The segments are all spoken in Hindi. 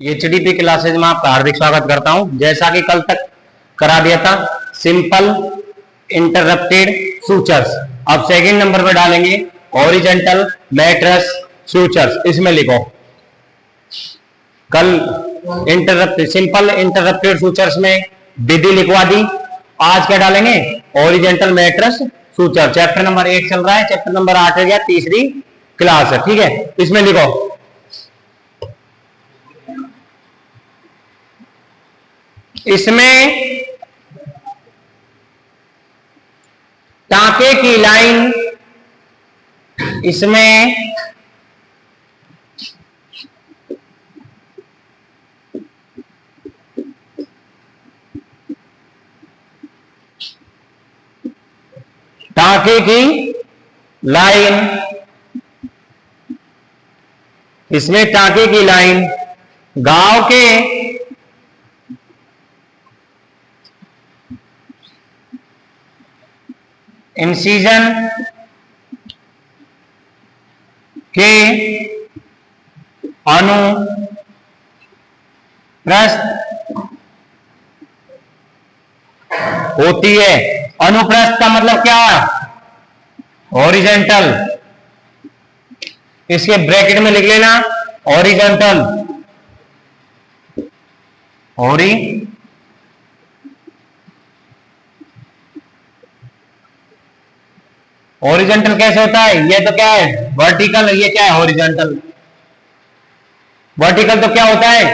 एचडीपी क्लासेज में आपका हार्दिक स्वागत करता हूं। जैसा कि कल तक करा दिया था सिंपल इंटरप्टेड सूचर्स, अब सेकंड नंबर पे डालेंगे हॉरिजॉन्टल मैट्रिक्स सूचर्स। इसमें लिखो, कल सिंपल इंटरप्टेड सूचर्स में विधि लिखवा दी, आज क्या डालेंगे horizontal matrix suture. Chapter number 8 चल रहा है, चैप्टर नंबर 8 है, तीसरी क्लास है। ठीक है, इसमें लिखो इसमें टाके की लाइन, इसमें टाके की लाइन, इसमें टाके की लाइन गांव के इंसिजन के अनुप्रस्थ होती है। अनुप्रस्थ का मतलब क्या है? हॉरिजॉन्टल। इसके ब्रैकेट में लिख लेना हॉरिजॉन्टल। हॉरिजॉन्टल कैसे होता है? ये तो क्या है वर्टिकल, ये क्या है हॉरिजॉन्टल। वर्टिकल तो क्या होता है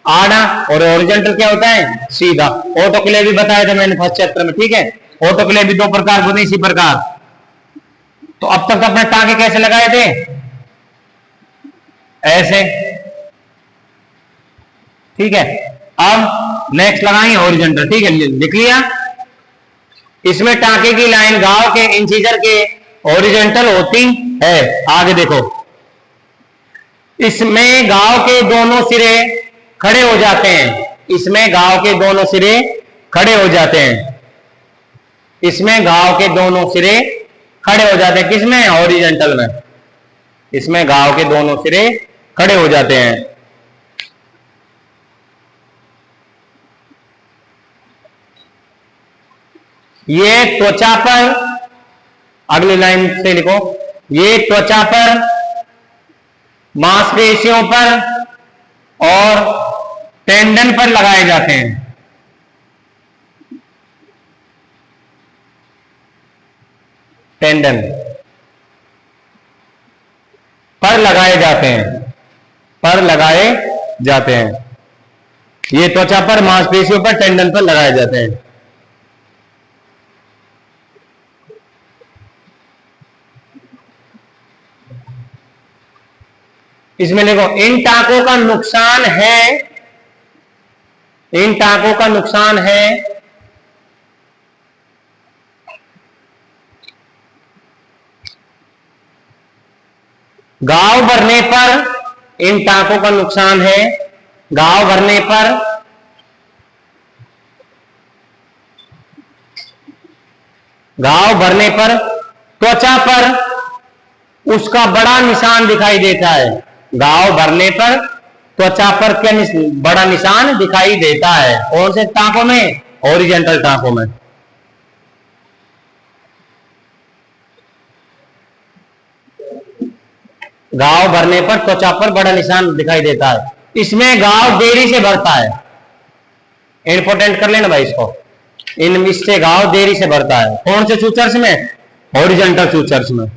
आड़ा, और हॉरिजॉन्टल क्या होता है सीधा। ऑटोक्लेव भी बताया था मैंने फर्स्ट चैप्टर में। ठीक है, ऑटोक्लेव भी दो प्रकार को, इसी प्रकार। तो अब तक अपने टाके कैसे लगाए थे? ऐसे। ठीक है, अब नेक्स्ट लगाएंगे हॉरिजॉन्टल। ठीक है, लिख लिया। इसमें टाके की लाइन गांव के इंसीजर के हॉरिजॉन्टल होती है। आगे देखो, इसमें गांव के दोनों सिरे खड़े हो जाते हैं। इसमें गांव के दोनों सिरे खड़े हो जाते हैं। इसमें गांव के दोनों सिरे खड़े हो जाते हैं। किसमें? हॉरिजॉन्टल में। इसमें गांव के दोनों सिरे खड़े हो जाते हैं। ये त्वचा पर, अगली लाइन से लिखो, ये त्वचा पर, मांसपेशियों पर और टेंडन पर लगाए जाते हैं। टेंडन पर लगाए जाते हैं, पर लगाए जाते हैं। ये त्वचा पर, मांसपेशियों पर, टेंडन पर लगाए जाते हैं। इसमें देखो, इन टाकों का नुकसान है, इन टाकों का नुकसान है घाव भरने पर। इन टाकों का नुकसान है घाव भरने पर, घाव भरने पर त्वचा पर उसका बड़ा निशान दिखाई देता है। घाव भरने पर त्वचा पर क्या बड़ा निशान दिखाई देता है। कौन से टांकों में? हॉरिजॉन्टल टांकों में। घाव भरने पर त्वचा पर बड़ा निशान दिखाई देता है। इसमें घाव देरी से भरता है। इंपोर्टेंट कर लेना भाई इसको। इससे घाव देरी से भरता है। कौन से सूचर्स में? हॉरिजॉन्टल सूचर्स में।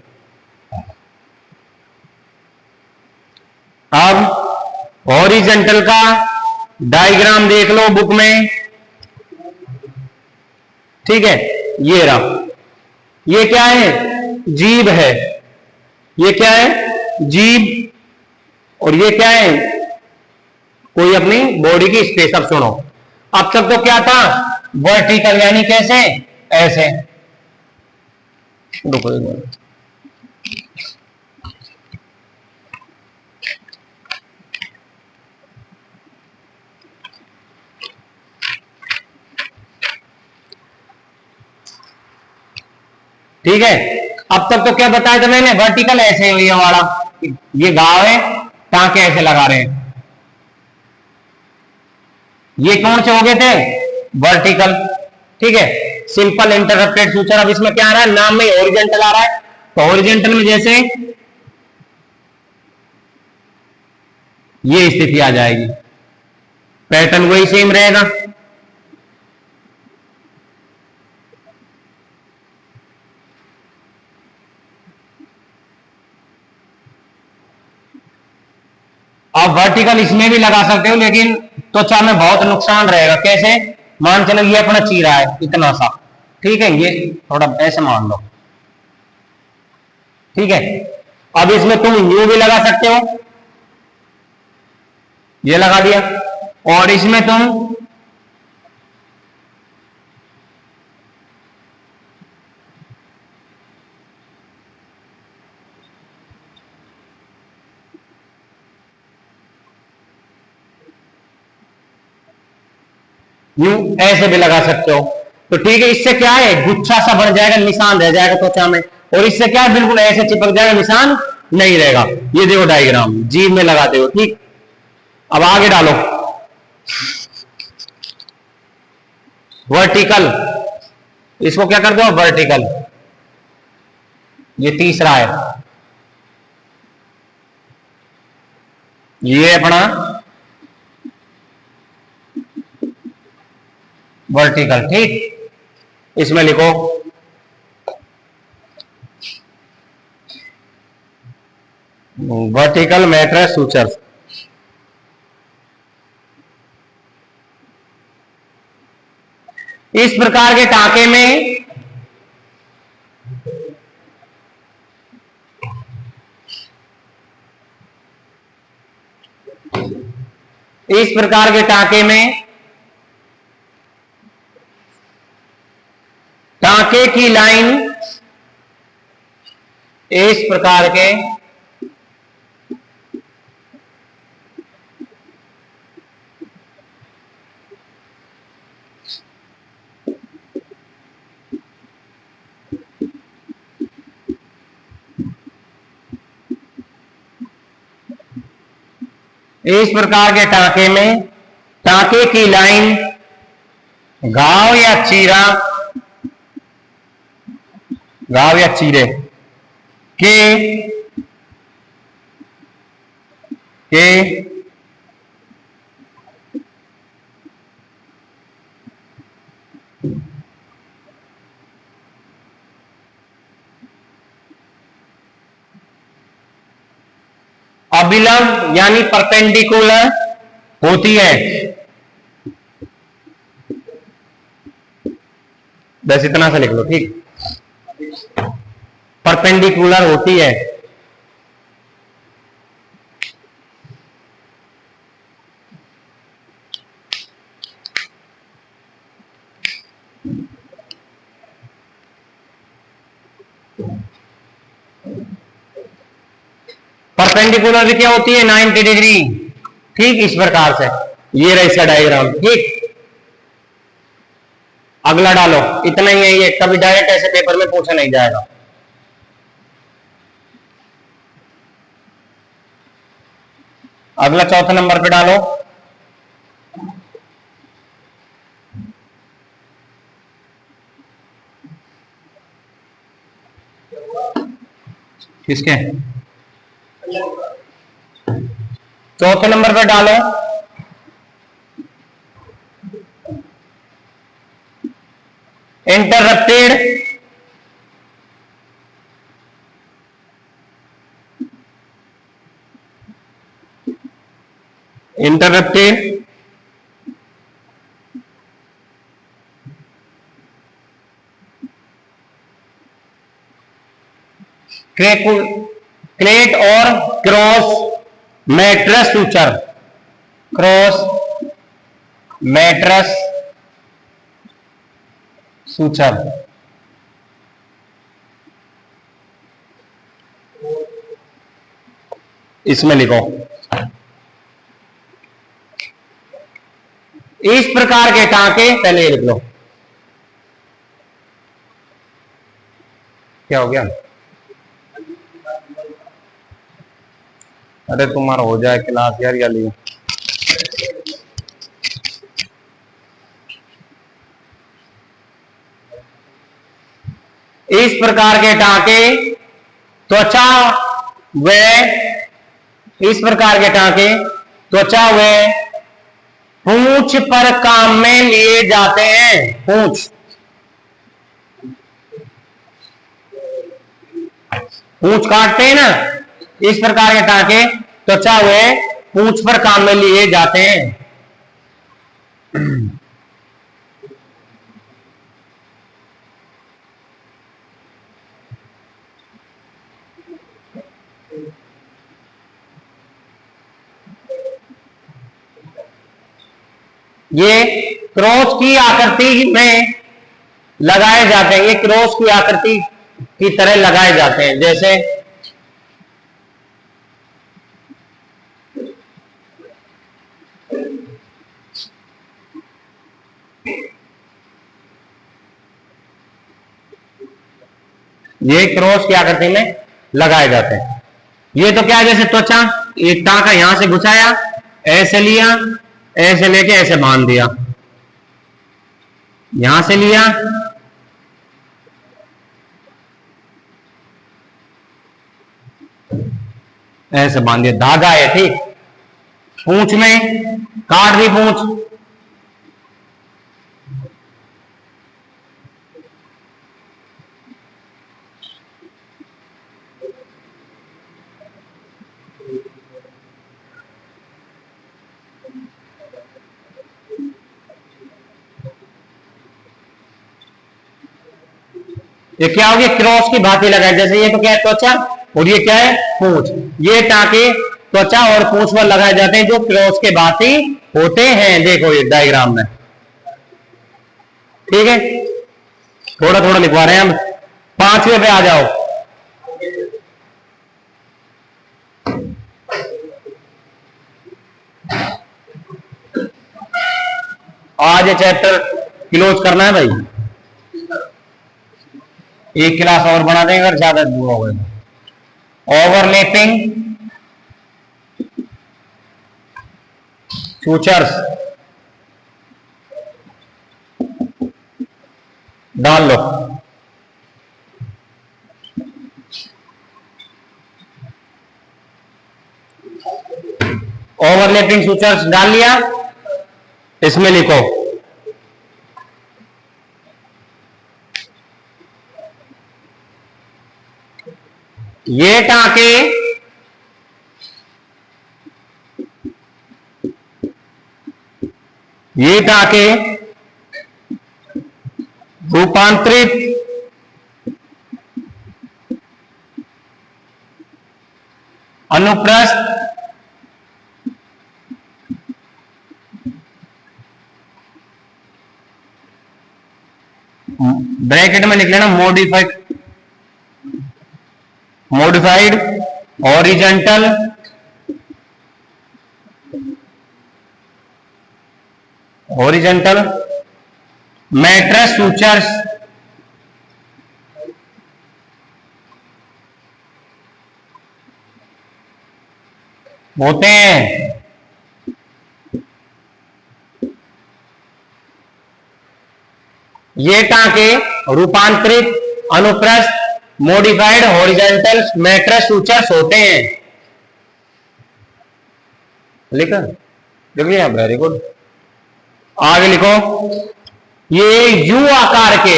अब हॉरिजॉन्टल का डायग्राम देख लो बुक में। ठीक है, ये रहा। ये क्या है? जीभ है। ये क्या है? जीभ। और ये क्या है? कोई अपनी बॉडी की स्पेस। अब सुनो, अब तक तो क्या था वर्टिकल, यानी कैसे? ऐसे। रुको एक मिनट। ठीक है, अब तक तो क्या बताया था मैंने? वर्टिकल ऐसे, ये वाला, ये गांव है, टांके ऐसे लगा रहे हैं। ये कौन से हो गए थे? वर्टिकल। ठीक है, सिंपल इंटरप्टेड सूचर। अब इसमें क्या आ रहा है? नाम में ओरिजेंटल आ रहा है, तो ओरिजेंटल में जैसे ये स्थिति आ जाएगी, पैटर्न वही सेम रहेगा। आप वर्टिकल इसमें भी लगा सकते हो, लेकिन त्वचा में बहुत नुकसान रहेगा। कैसे? मान चलो ये अपना चीरा है इतना सा, ठीक है, ये थोड़ा ऐसे मान लो, ठीक है। अब इसमें तुम यू भी लगा सकते हो, ये लगा दिया, और इसमें तुम यू ऐसे भी लगा सकते हो। तो ठीक है, इससे क्या है? गुच्छा सा बन जाएगा, निशान रह जाएगा त्वचा में, और इससे क्या है? बिल्कुल ऐसे चिपक जाएगा, निशान नहीं रहेगा। ये देखो डायग्राम, जीभ में लगाते हो, ठीक। अब आगे डालो वर्टिकल, इसको क्या कर दो? वर्टिकल। ये तीसरा है, ये अपना वर्टिकल, ठीक। इसमें लिखो वर्टिकल मैट्रेस सूचर। इस प्रकार के टांके में इस प्रकार के टांके में टांके की लाइन इस प्रकार के इस प्रकार के टांके में टांके की लाइन घाव या चीरा, घाव या चीरे के अभिलंब यानी परपेंडिकुलर होती है। बस इतना सा लिख लो, ठीक। परपेंडिकुलर होती है। परपेंडिकुलर क्या होती है? 90 डिग्री, ठीक। इस प्रकार से ये रहा इसका डायग्राम, ठीक। अगला डालो, इतना ही है ये, कभी डायरेक्ट ऐसे पेपर में पूछा नहीं जाएगा। अगला चौथे नंबर पे डालो, किसके? चौथे नंबर पे डालो इंटरप्टेड क्लेट और cross mattress suture, cross mattress suture. इसमें लिखो इस प्रकार के टांके, पहले ये लिख लो, क्या हो गया? अरे तुम्हारा हो जाए क्लास यार, या लियो इस प्रकार के टांके त्वचा व इस प्रकार के टांके त्वचा व पूंछ पर काम में लिए जाते हैं। पूंछ काटते हैं ना, इस प्रकार के टांके त्वचा व पूंछ पर काम में लिए जाते हैं। ये क्रॉस की आकृति में लगाए जाते हैं, ये क्रॉस की आकृति की तरह लगाए जाते हैं। जैसे ये क्रॉस की आकृति में लगाए जाते हैं। ये तो क्या है, जैसे त्वचा, एक टांका यहां से घुसाया, ऐसे लिया, ऐसे लेके ऐसे बांध दिया, यहां से लिया, ऐसे बांध दिया, धागा है, ठीक। पूंछ में काट दी पूंछ, ये क्या हो गया, क्रॉस की भांति लगाए। जैसे ये तो क्या है, त्वचा, और ये क्या है, पूंछ। ये टांके त्वचा और पूंछ पर लगाए जाते हैं जो क्रॉस के भांति होते हैं। देखो ये डायग्राम में, ठीक है, थोड़ा थोड़ा लिखवा रहे हैं हम। 5वें पे आ जाओ। आज ये चैप्टर क्लोज करना है भाई, एक क्लास और बना देंगे अगर ज्यादा दूर हो गए। ओवरलैपिंग सूचर्स डाल लो। ओवरलैपिंग सूचर्स डाल लिया, इसमें लिखो ये टांके रूपांतरित अनुप्रस्थ ब्रैकेट में लिख लेना मॉडिफाइड हॉरिजॉन्टल मैट्रिक्स सूचर्स होते हैं। ये टांके रूपांतरित अनुप्रस्थ मॉडिफाइड हॉरिजॉन्टल मैट्रिक्स सूचर्स होते हैं। लिखा, लिख लिया, वेरी गुड। आगे लिखो, ये यू आकार के,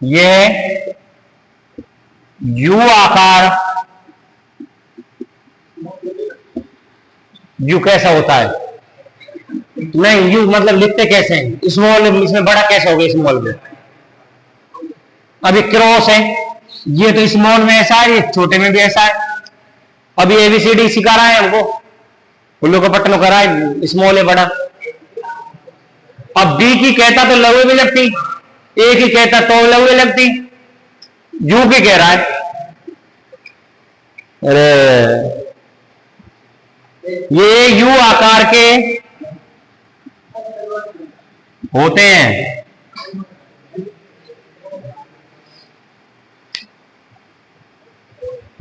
ये यू आकार, यू कैसा होता है, नहीं यू मतलब लिखते कैसे हैं, स्मॉल, इसमें बड़ा कैसे हो गया स्मॉल में, अभी क्रॉस है, ये तो स्मॉल में ऐसा है, ये छोटे में भी ऐसा है। अभी एबीसीडी सिखा रहा है हमको, उन लोगों को पट्टन करा है, स्मॉल है बड़ा। अब बी की कहता तो लघु में लगती, ए की कहता तो लघु में लगती, यू की कह रहा है, अरे ये यू आकार के होते हैं।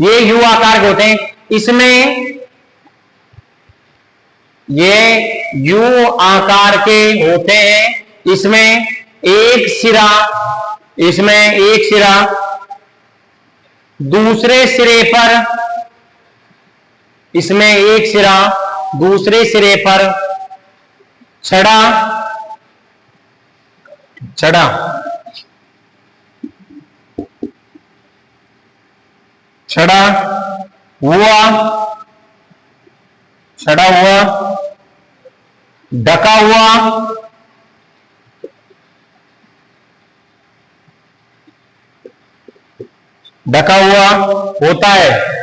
ये यू आकार के होते हैं, इसमें ये यू आकार के होते हैं, इसमें एक सिरा, इसमें एक सिरा दूसरे सिरे पर, इसमें एक सिरा दूसरे सिरे पर चढ़ा, चढ़ा, चढ़ा हुआ, चढ़ा हुआ, ढका हुआ, ढका हुआ होता है।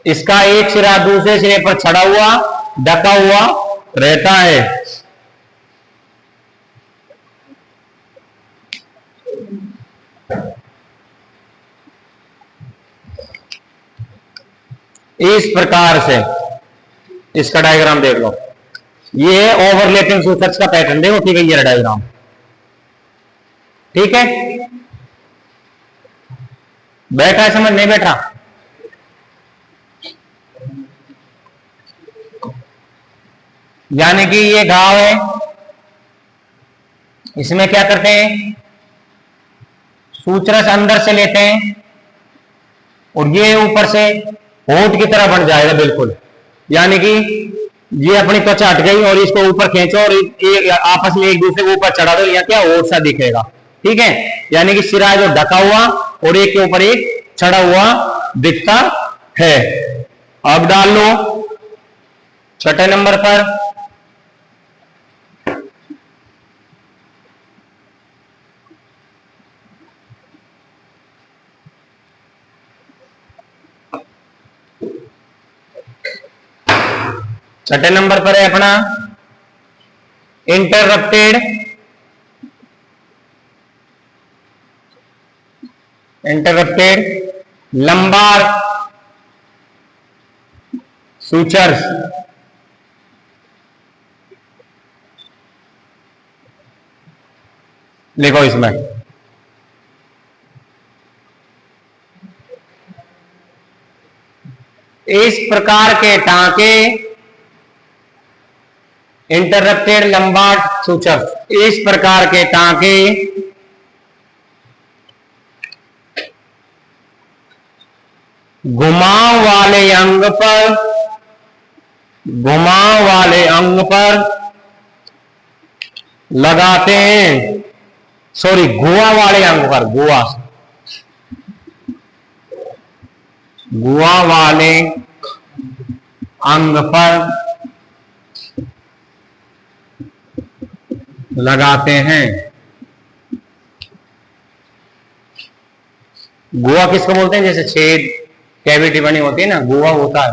इसका एक सिरा दूसरे सिरे पर चढ़ा हुआ, ढका हुआ रहता है। इस प्रकार से इसका डायग्राम देख लो। ये है ओवरलैपिंग सूचर्स का पैटर्न, देखो ठीक है, ये डायग्राम ठीक है। बैठा है समझ, नहीं बैठा? यानी कि ये घाव है, इसमें क्या करते हैं, सूचरस अंदर से लेते हैं और ये ऊपर से होंठ की तरह बन जाएगा बिल्कुल। यानी कि ये अपनी त्वचा हट गई और इसको ऊपर खींचो और आपस में एक दूसरे को ऊपर चढ़ा दो, या क्या होंठ सा दिखेगा, ठीक है। यानी कि सिरा जो ढका हुआ और एक के ऊपर एक चढ़ा हुआ दिखता है। अब डाल लो छठे नंबर पर, छठे नंबर पर है अपना इंटररप्टेड, इंटररप्टेड लंबार सूचर्स। लिखो इसमें इस प्रकार के टांके इंटररप्टेड लंबार सूचर, इस प्रकार के टांके घुमाव वाले अंग पर, घुमाव वाले अंग पर लगाते हैं, सॉरी गुआ वाले अंग पर, गुआ, गुआ वाले अंग पर लगाते हैं। गुआ किसको बोलते हैं? जैसे छेद, कैविटी बनी होती है ना, गुआ होता है।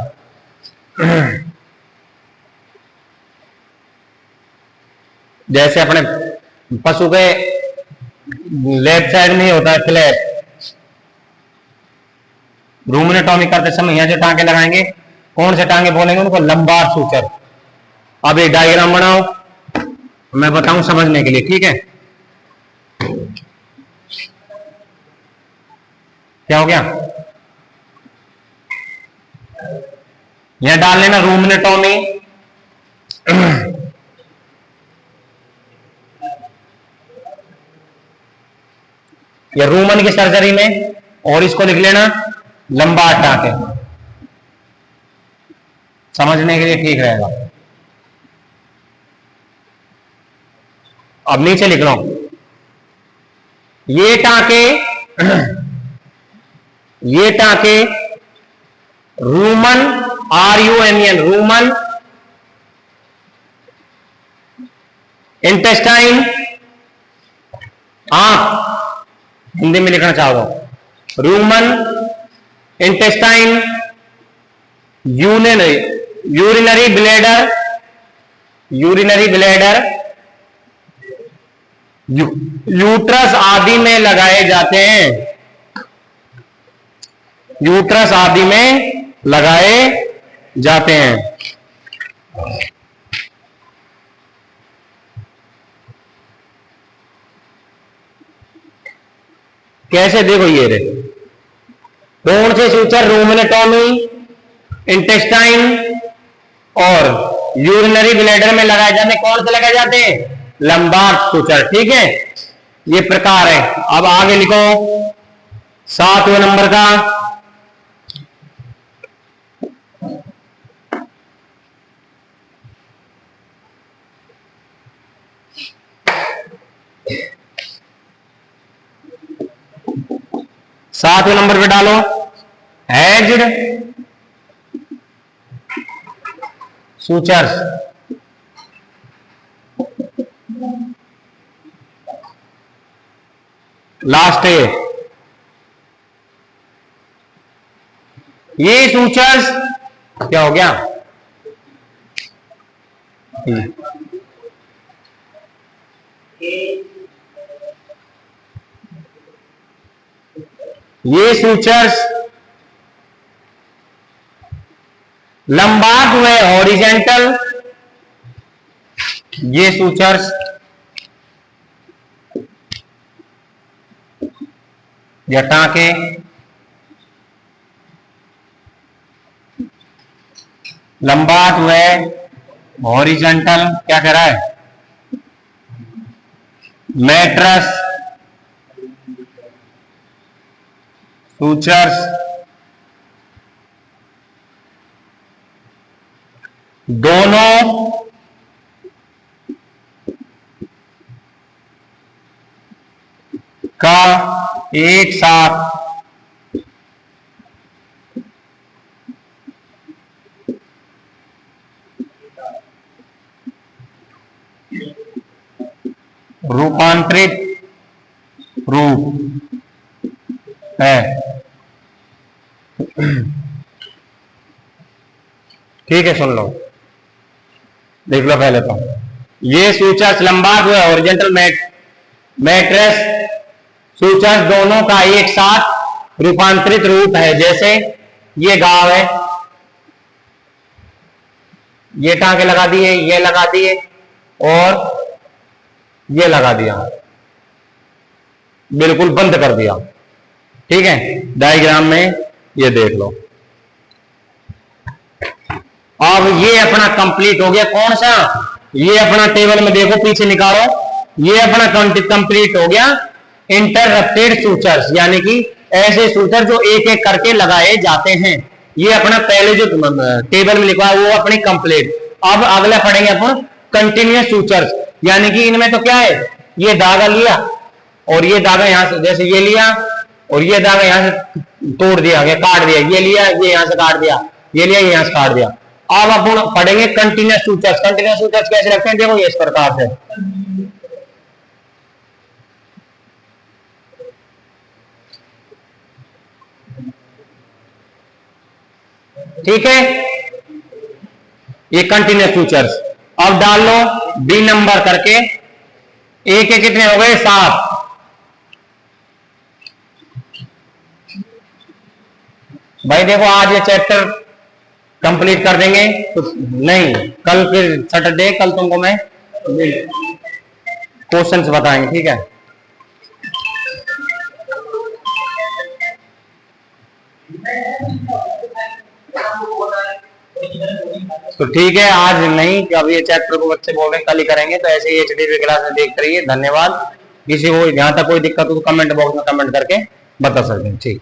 जैसे अपने पशु के लेफ्ट साइड में ही होता है फ्लैप। रूमेनेटॉमी करते समय यहां जो टांके लगाएंगे, कौन से टांगे बोलेंगे उनको? Lumbar suture. अब एक डायग्राम बनाओ, मैं बताऊं समझने के लिए, ठीक है। क्या हो गया? यहां डाल लेना रूमेनेटॉमी, या रूमन की सर्जरी में, और इसको लिख लेना लंबार टांके, समझने के लिए ठीक रहेगा। अब नीचे लिख लो ये टांके, ये टांके Roman, RUMN, Roman intestine, Hindi में लिखना चाहो तो Roman intestine, urinary bladder, urinary bladder, uterus आदि में लगाए जाते हैं, यूट्रस आदि में लगाए जाते हैं। कैसे? देखो ये रे, कौन से सूचर? रूमेनेटॉमी, इंटेस्टाइन, और यूरिनरी ब्लैडर में लगाए जाते, कौन से लगाए जाते हैं? Lombard suture. ठीक है, ये प्रकार है। अब आगे लिखो 7वें नंबर का, सातवें नंबर पे डालो हेज्ड सूचर्स। लास्ट है ये सूचर्स। क्या हो गया? ये सूचर्स लंबार्ड व हॉरिजेंटल, ये सूचर्स या टांके लंबार्ड व हॉरिजेंटल, क्या कह रहा है? मैट्रस सूचर्स दोनों का एक साथ रूपांतरित रूप है। ठीक है, सुन लो, देख लो पहले तो। ये सूचर्स लंबार्ड व हॉरिजेंटल मैट्रेस सूचर्स दोनों का एक साथ रूपांतरित रूप है। जैसे ये गांव है, ये टांके लगा दिए, ये लगा दिए और ये लगा दिया, बिल्कुल बंद कर दिया। ठीक है, डायग्राम में ये देख लो। अब ये अपना कंप्लीट हो गया। कौन सा? ये अपना टेबल में देखो, पीछे निकालो, ये अपना कंप्लीट हो गया इंटररप्टेड सूचर्स, यानी कि ऐसे सूचर जो एक एक करके लगाए जाते हैं। ये अपना पहले जो टेबल में लिखा है वो अपनी कंप्लीट। अब अगला पढ़ेंगे अपन कंटिन्यूअस सूचर्स, यानी कि इनमें तो क्या है, ये धागा लिया और ये धागा यहां से, जैसे ये लिया और ये धागा यहां से तोड़ दिया गया, काट दिया, ये लिया, ये यहां से काट दिया, ये लिया, ये यहां से काट दिया। अब अपन पढ़ेंगे कंटिन्यूअस सूचर्स। कंटिन्यूअस सूचर्स कैसे लगते हैं? देखो ये इस प्रकार से, ठीक है, ये कंटिन्यूअस सूचर्स। अब डाल लो बी नंबर करके, एक के कितने हो गए? 7। भाई देखो आज ये चैप्टर कंप्लीट कर देंगे तो नहीं, कल फिर सैटरडे, कल तुमको मैं क्वेश्चंस बताएंगे। ठीक है, तो ठीक है, आज नहीं, अब ये चैप्टर को बच्चे बोल रहे हैं कल ही करेंगे, तो ऐसे ही एचडीवी क्लास में देखते रहिए। धन्यवाद। किसी को जहां तक कोई दिक्कत हो तो कमेंट बॉक्स में कमेंट करके बता सकते हैं। ठीक।